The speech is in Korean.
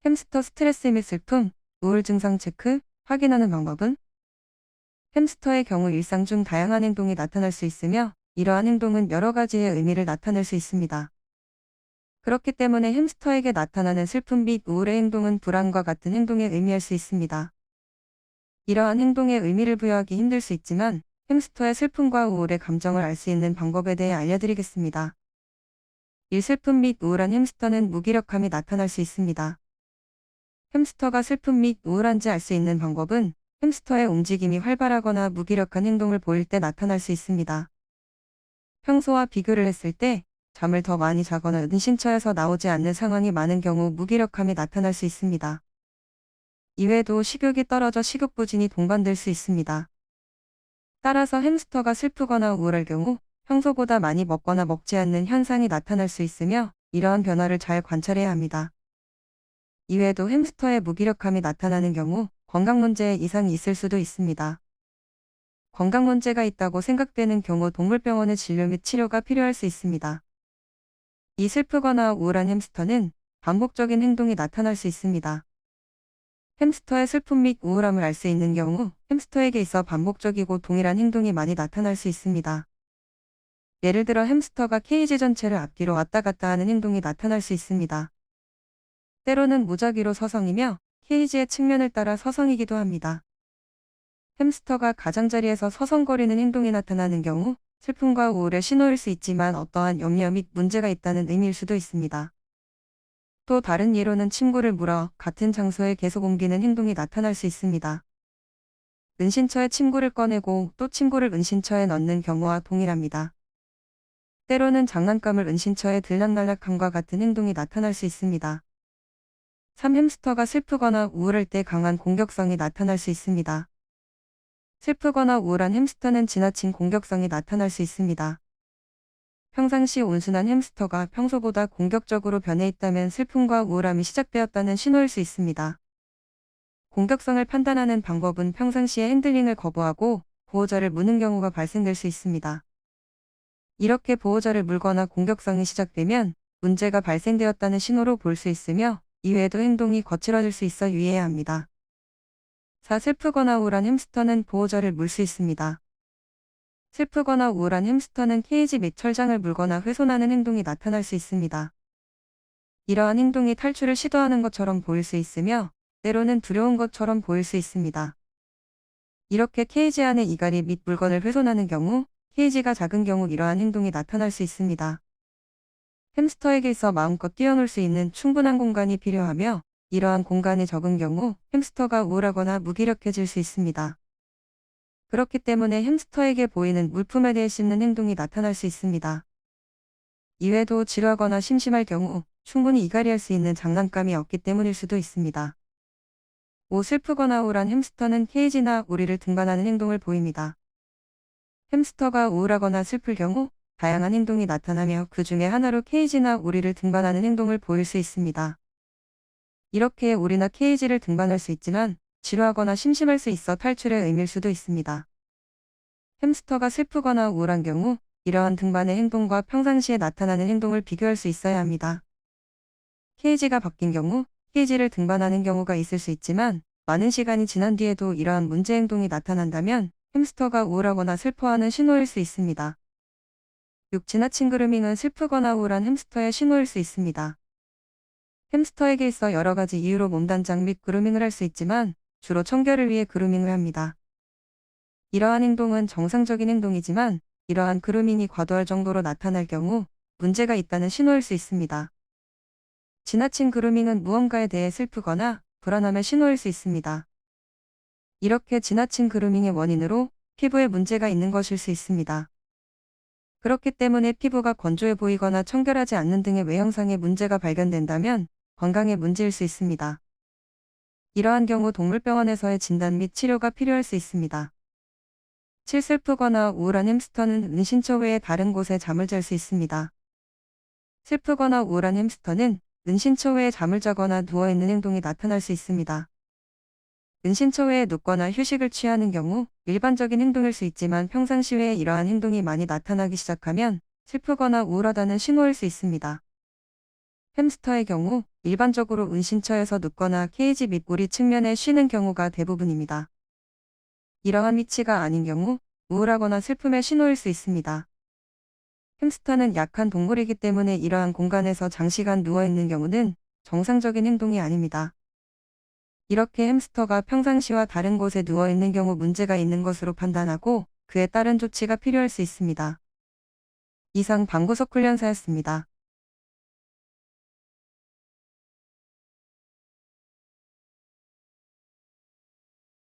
햄스터 스트레스 및 슬픔, 우울 증상 체크, 확인하는 방법은? 햄스터의 경우 일상 중 다양한 행동이 나타날 수 있으며 이러한 행동은 여러 가지의 의미를 나타낼 수 있습니다. 그렇기 때문에 햄스터에게 나타나는 슬픔 및 우울의 행동은 불안과 같은 행동에 의미할 수 있습니다. 이러한 행동에 의미를 부여하기 힘들 수 있지만 햄스터의 슬픔과 우울의 감정을 알 수 있는 방법에 대해 알려드리겠습니다. 이 슬픔 및 우울한 햄스터는 무기력함이 나타날 수 있습니다. 햄스터가 슬픔 및 우울한지 알 수 있는 방법은 햄스터의 움직임이 활발하거나 무기력한 행동을 보일 때 나타날 수 있습니다. 평소와 비교를 했을 때 잠을 더 많이 자거나 은신처에서 나오지 않는 상황이 많은 경우 무기력함이 나타날 수 있습니다. 이외에도 식욕이 떨어져 식욕부진이 동반될 수 있습니다. 따라서 햄스터가 슬프거나 우울할 경우 평소보다 많이 먹거나 먹지 않는 현상이 나타날 수 있으며 이러한 변화를 잘 관찰해야 합니다. 이외에도 햄스터의 무기력함이 나타나는 경우 건강 문제에 이상이 있을 수도 있습니다. 건강 문제가 있다고 생각되는 경우 동물병원의 진료 및 치료가 필요할 수 있습니다. 이 슬프거나 우울한 햄스터는 반복적인 행동이 나타날 수 있습니다. 햄스터의 슬픔 및 우울함을 알 수 있는 경우 햄스터에게 있어 반복적이고 동일한 행동이 많이 나타날 수 있습니다. 예를 들어 햄스터가 케이지 전체를 앞뒤로 왔다 갔다 하는 행동이 나타날 수 있습니다. 때로는 무작위로 서성이며 케이지의 측면을 따라 서성이기도 합니다. 햄스터가 가장자리에서 서성거리는 행동이 나타나는 경우 슬픔과 우울의 신호일 수 있지만 어떠한 염려 및 문제가 있다는 의미일 수도 있습니다. 또 다른 예로는 침구를 물어 같은 장소에 계속 옮기는 행동이 나타날 수 있습니다. 은신처에 침구를 꺼내고 또 침구를 은신처에 넣는 경우와 동일합니다. 때로는 장난감을 은신처에 들락날락함과 같은 행동이 나타날 수 있습니다. 3. 햄스터가 슬프거나 우울할 때 강한 공격성이 나타날 수 있습니다. 슬프거나 우울한 햄스터는 지나친 공격성이 나타날 수 있습니다. 평상시 온순한 햄스터가 평소보다 공격적으로 변해 있다면 슬픔과 우울함이 시작되었다는 신호일 수 있습니다. 공격성을 판단하는 방법은 평상시에 핸들링을 거부하고 보호자를 무는 경우가 발생될 수 있습니다. 이렇게 보호자를 물거나 공격성이 시작되면 문제가 발생되었다는 신호로 볼 수 있으며 이외에도 행동이 거칠어질 수 있어 유의해야 합니다. 4. 슬프거나 우울한 햄스터는 보호자를 물 수 있습니다. 슬프거나 우울한 햄스터는 케이지 및 철장을 물거나 훼손하는 행동이 나타날 수 있습니다. 이러한 행동이 탈출을 시도하는 것처럼 보일 수 있으며 때로는 두려운 것처럼 보일 수 있습니다. 이렇게 케이지 안의 이갈이 및 물건을 훼손하는 경우 케이지가 작은 경우 이러한 행동이 나타날 수 있습니다. 햄스터에게 있어 마음껏 뛰어놀 수 있는 충분한 공간이 필요하며 이러한 공간이 적은 경우 햄스터가 우울하거나 무기력해질 수 있습니다. 그렇기 때문에 햄스터에게 보이는 물품에 대해 씹는 행동이 나타날 수 있습니다. 이외에도 지루하거나 심심할 경우 충분히 이갈이할 수 있는 장난감이 없기 때문일 수도 있습니다. 5. 슬프거나 우울한 햄스터는 케이지나 우리를 등반하는 행동을 보입니다. 햄스터가 우울하거나 슬플 경우 다양한 행동이 나타나며 그 중에 하나로 케이지나 우리를 등반하는 행동을 보일 수 있습니다. 이렇게 우리나 케이지를 등반할 수 있지만 지루하거나 심심할 수 있어 탈출의 의미일 수도 있습니다. 햄스터가 슬프거나 우울한 경우 이러한 등반의 행동과 평상시에 나타나는 행동을 비교할 수 있어야 합니다. 케이지가 바뀐 경우 케이지를 등반하는 경우가 있을 수 있지만 많은 시간이 지난 뒤에도 이러한 문제 행동이 나타난다면 햄스터가 우울하거나 슬퍼하는 신호일 수 있습니다. 6. 지나친 그루밍은 슬프거나 우울한 햄스터의 신호일 수 있습니다. 햄스터에게 있어 여러 가지 이유로 몸단장 및 그루밍을 할 수 있지만 주로 청결을 위해 그루밍을 합니다. 이러한 행동은 정상적인 행동이지만 이러한 그루밍이 과도할 정도로 나타날 경우 문제가 있다는 신호일 수 있습니다. 지나친 그루밍은 무언가에 대해 슬프거나 불안함의 신호일 수 있습니다. 이렇게 지나친 그루밍의 원인으로 피부에 문제가 있는 것일 수 있습니다. 그렇기 때문에 피부가 건조해 보이거나 청결하지 않는 등의 외형상의 문제가 발견된다면 건강에 문제일 수 있습니다. 이러한 경우 동물병원에서의 진단 및 치료가 필요할 수 있습니다. 7. 슬프거나 우울한 햄스터는 은신처 외에 다른 곳에 잠을 잘 수 있습니다. 슬프거나 우울한 햄스터는 은신처 외에 잠을 자거나 누워있는 행동이 나타날 수 있습니다. 은신처 외에 눕거나 휴식을 취하는 경우 일반적인 행동일 수 있지만 평상시 외에 이러한 행동이 많이 나타나기 시작하면 슬프거나 우울하다는 신호일 수 있습니다. 햄스터의 경우 일반적으로 은신처에서 눕거나 케이지 밑구리 측면에 쉬는 경우가 대부분입니다. 이러한 위치가 아닌 경우 우울하거나 슬픔의 신호일 수 있습니다. 햄스터는 약한 동물이기 때문에 이러한 공간에서 장시간 누워있는 경우는 정상적인 행동이 아닙니다. 이렇게 햄스터가 평상시와 다른 곳에 누워있는 경우 문제가 있는 것으로 판단하고 그에 따른 조치가 필요할 수 있습니다. 이상 방구석 훈련사였습니다.